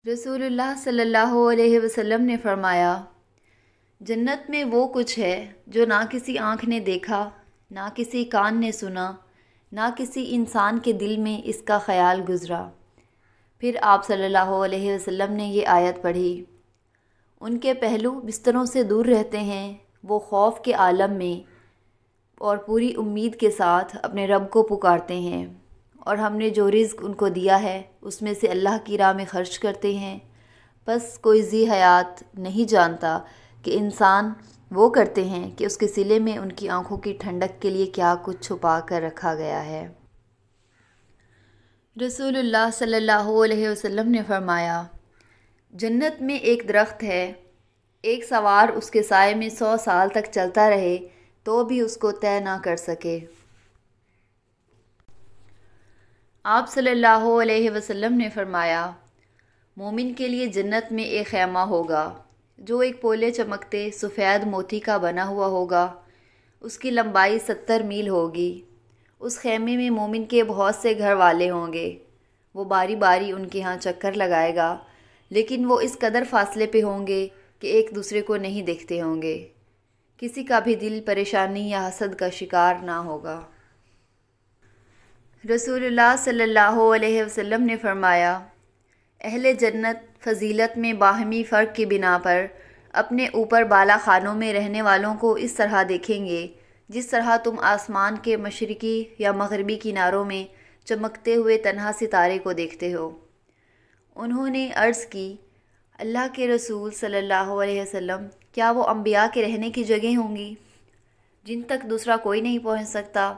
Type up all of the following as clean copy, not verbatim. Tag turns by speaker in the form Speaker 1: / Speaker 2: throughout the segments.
Speaker 1: रसूलुल्लाह सल्लल्लाहु अलैहि वसल्लम ने फरमाया, जन्नत में वो कुछ है जो ना किसी आँख ने देखा, ना किसी कान ने सुना, ना किसी इंसान के दिल में इसका ख़याल गुज़रा। फिर आप सल्लल्लाहु अलैहि वसल्लम ने ये आयत पढ़ी, उनके पहलू बिस्तरों से दूर रहते हैं, वो खौफ के आलम में और पूरी उम्मीद के साथ अपने रब को पुकारते हैं, और हमने जो रिज़्क़ उनको दिया है उसमें से अल्लाह की राह में ख़र्च करते हैं। बस कोई ज़ी हयात नहीं जानता कि इंसान वो करते हैं कि उसके सिले में उनकी आँखों की ठंडक के लिए क्या कुछ छुपा कर रखा गया है। रसूलुल्लाह सल्लल्लाहु अलैहि वसल्लम ने फरमाया, जन्नत में एक दरख्त है, एक सवार उसके साए में 100 साल तक चलता रहे तो भी उसको तय ना कर सके। आप सल्लल्लाहु अलैहि वसल्लम ने फरमाया, मोमिन के लिए जन्नत में एक खैमा होगा जो एक पोले चमकते सफ़ेद मोती का बना हुआ होगा। उसकी लंबाई 70 मील होगी। उस खैमे में मोमिन के बहुत से घर वाले होंगे। वो बारी बारी उनके यहाँ चक्कर लगाएगा, लेकिन वो इस कदर फासले पे होंगे कि एक दूसरे को नहीं देखते होंगे। किसी का भी दिल परेशानी या हसद का शिकार ना होगा। रसूलुल्लाह सल्लल्लाहु अलैहि वसल्लम ने फरमाया, अहले जन्नत फ़जीलत में बाहमी फ़र्क की बिना पर अपने ऊपर बाला खानों में रहने वालों को इस तरह देखेंगे जिस तरह तुम आसमान के मशरिकी या मग़रिबी किनारों में चमकते हुए तन्हा सितारे को देखते हो। उन्होंने अर्ज़ की, अल्लाह के रसूल सल्लल्लाहु अलैहि वसल्लम, क्या वो अम्बिया के रहने की जगह होंगी जिन तक दूसरा कोई नहीं पहुंच सकता?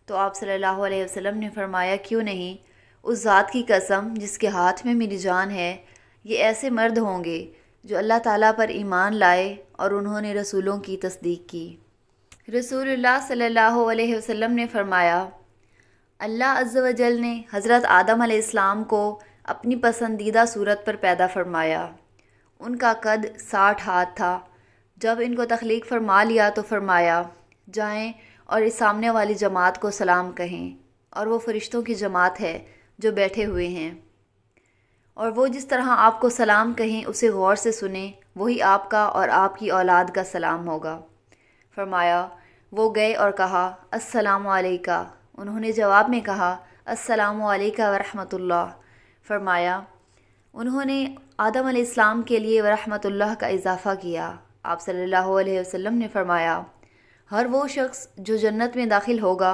Speaker 1: तो आप सल्लल्लाहु अलैहि वसल्लम ने फरमाया, क्यों नहीं, उस ज़ात की कसम जिसके हाथ में मेरी जान है, ये ऐसे मर्द होंगे जो अल्लाह ताला पर ईमान लाए और उन्होंने रसूलों की तस्दीक की। रसूलुल्लाह सल्लल्लाहु अलैहि वसल्लम ने फरमाया, अल्लाह अज़्ज़ व जल ने हज़रत आदम अलैहिस्सलाम को अपनी पसंदीदा सूरत पर पैदा फरमाया। उनका कद 60 हाथ था। जब इनको तख्लीक फरमा लिया तो फरमाया, जाएं और इस सामने वाली जमात को सलाम कहें, और वो फ़रिश्तों की जमात है जो बैठे हुए हैं, और वो जिस तरह आपको सलाम कहें उसे गौर से सुने, वही आपका और आपकी औलाद का सलाम होगा। फरमाया, वो गए और कहा, अस्सलामु अलैका। उन्होंने जवाब में कहा, अस्सलामु अलैका व रहमतुल्लाह। फरमाया, उन्होंने आदम अलैहिस्सलाम के लिए व रहमतुल्लाह का इजाफ़ा किया। आप सल्लल्लाहु अलैहि वसल्लम ने फरमाया, हर वो शख्स जो जन्नत में दाखिल होगा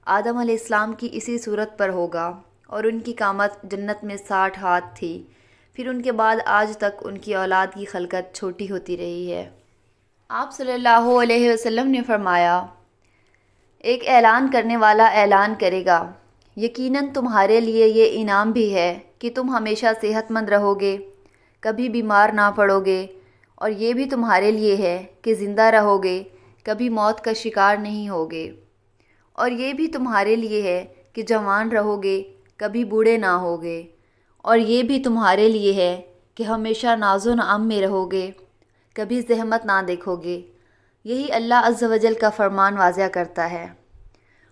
Speaker 1: आदम अलैहिस्सलाम की इसी सूरत पर होगा, और उनकी कामत जन्नत में 60 हाथ थी। फिर उनके बाद आज तक उनकी औलाद की खलकत छोटी होती रही है। आप सल्लल्लाहु अलैहि वसल्लम ने फरमाया, एक ऐलान करने वाला ऐलान करेगा, यकीनन तुम्हारे लिए ये इनाम भी है कि तुम हमेशा सेहतमंद रहोगे, कभी बीमार ना पड़ोगे, और ये भी तुम्हारे लिए है कि ज़िंदा रहोगे, कभी मौत का शिकार नहीं होगे, और ये भी तुम्हारे लिए है कि जवान रहोगे, कभी बूढ़े ना होगे, और ये भी तुम्हारे लिए है कि हमेशा नाज़ो नअम में रहोगे, कभी ज़हमत ना देखोगे। यही अल्लाह अज़्ज़ व जल का फरमान वाज़िया करता है,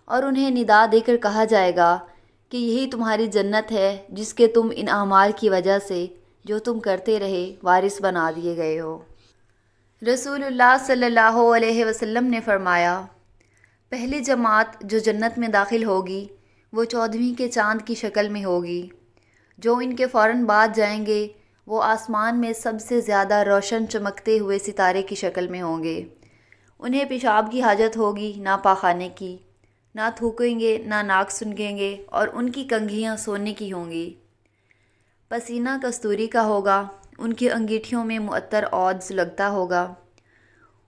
Speaker 1: और उन्हें निदा देकर कहा जाएगा कि यही तुम्हारी जन्नत है जिसके तुम इन अमाल की वजह से जो तुम करते रहे वारिस बना दिए गए हो। रसूलुल्लाह सल्लल्लाहु अलैहि वसल्लम ने फरमाया, पहली जमात जो जन्नत में दाखिल होगी वो 14वीं के चाँद की शक्ल में होगी। जो इनके फ़ौरन बाद जाएंगे वो आसमान में सबसे ज़्यादा रोशन चमकते हुए सितारे की शक्ल में होंगे। उन्हें पेशाब की हाजत होगी ना पाखाने की, ना थूकेंगे ना नाक सूंघेंगे, और उनकी कंघियाँ सोने की होंगी। पसीना कस्तूरी का होगा, उनकी अंगीठियों में मुअत्तर औद्स लगता होगा।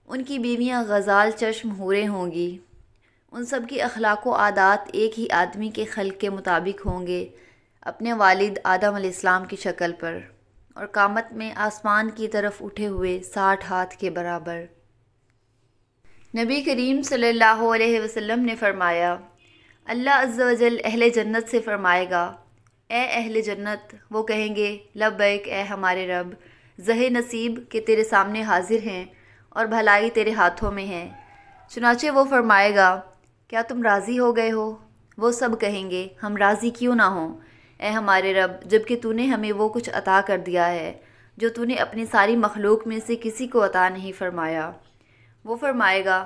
Speaker 1: उनकी बीवियाँ गज़ाल चश्म हूरें होंगी। उन सब की अखलाक व आदात एक ही आदमी के खल्क़ के मुताबिक होंगे, अपने वालिद आदम अलैहिस्सलाम की शक्ल पर, और क़यामत में आसमान की तरफ उठे हुए 60 हाथ के बराबर। नबी करीम सल्लल्लाहु अलैहि वसल्लम ने फरमाया, अल्लाह अज़्ज़ व जल अहले जन्नत से फरमाएगा, ए अहले जन्नत। वो कहेंगे, लब्बैक ए हमारे रब, ज़हे नसीब के तेरे सामने हाजिर हैं और भलाई तेरे हाथों में है। चुनाचे वो फरमाएगा, क्या तुम राज़ी हो गए हो? वो सब कहेंगे, हम राज़ी क्यों ना हों। اے ہمارے رب، جبکہ تو نے ہمیں وہ کچھ عطا کر دیا ہے جو تو نے اپنی ساری مخلوق میں سے کسی کو عطا نہیں فرمایا۔ وہ فرمائے گا،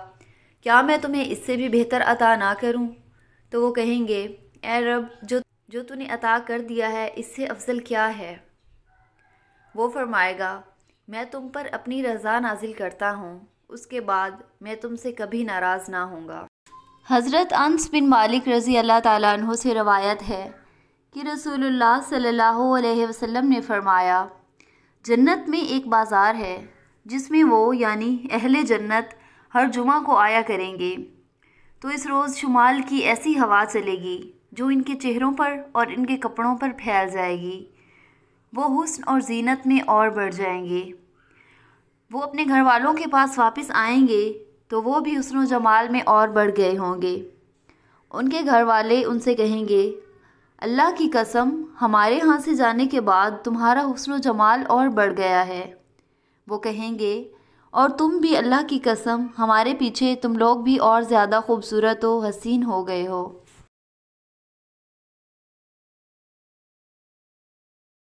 Speaker 1: کیا میں تمہیں اس سے بھی بہتر عطا نہ کروں؟ تو وہ کہیں گے، اے رب، جو تو نے عطا کر دیا ہے اس سے افضل کیا ہے؟ وہ فرمائے گا، میں تم پر اپنی رضا نازل کرتا ہوں، اس کے بعد میں تم سے کبھی ناراض نہ ہوں گا۔ حضرت انس بن مالک رضی اللہ تعالیٰ عنہ سے روایت ہے کہ رسول اللہ صلی اللہ علیہ وسلم نے فرمایا، جنت میں ایک بازار ہے جس میں وہ یعنی اہل جنت ہر جمعہ کو آیا کریں گے، تو اس روز شمال کی ایسی ہوا چلے گی جو ان کے چہروں پر اور ان کے کپڑوں پر پھیل جائے گی، وہ حسن اور زینت میں اور بڑھ جائیں گے۔ وہ اپنے گھر والوں کے پاس واپس آئیں گے تو وہ بھی حسن و جمال میں اور بڑھ گئے ہوں گے۔ ان کے گھر والے ان سے کہیں گے، اللہ کی قسم، ہمارے ہاں سے جانے کے بعد تمہارا حسن و جمال اور بڑھ گیا ہے۔ وہ کہیں گے، اور تم بھی اللہ کی قسم، ہمارے پیچھے تم لوگ بھی اور زیادہ خوبصورت و حسین ہو گئے ہو۔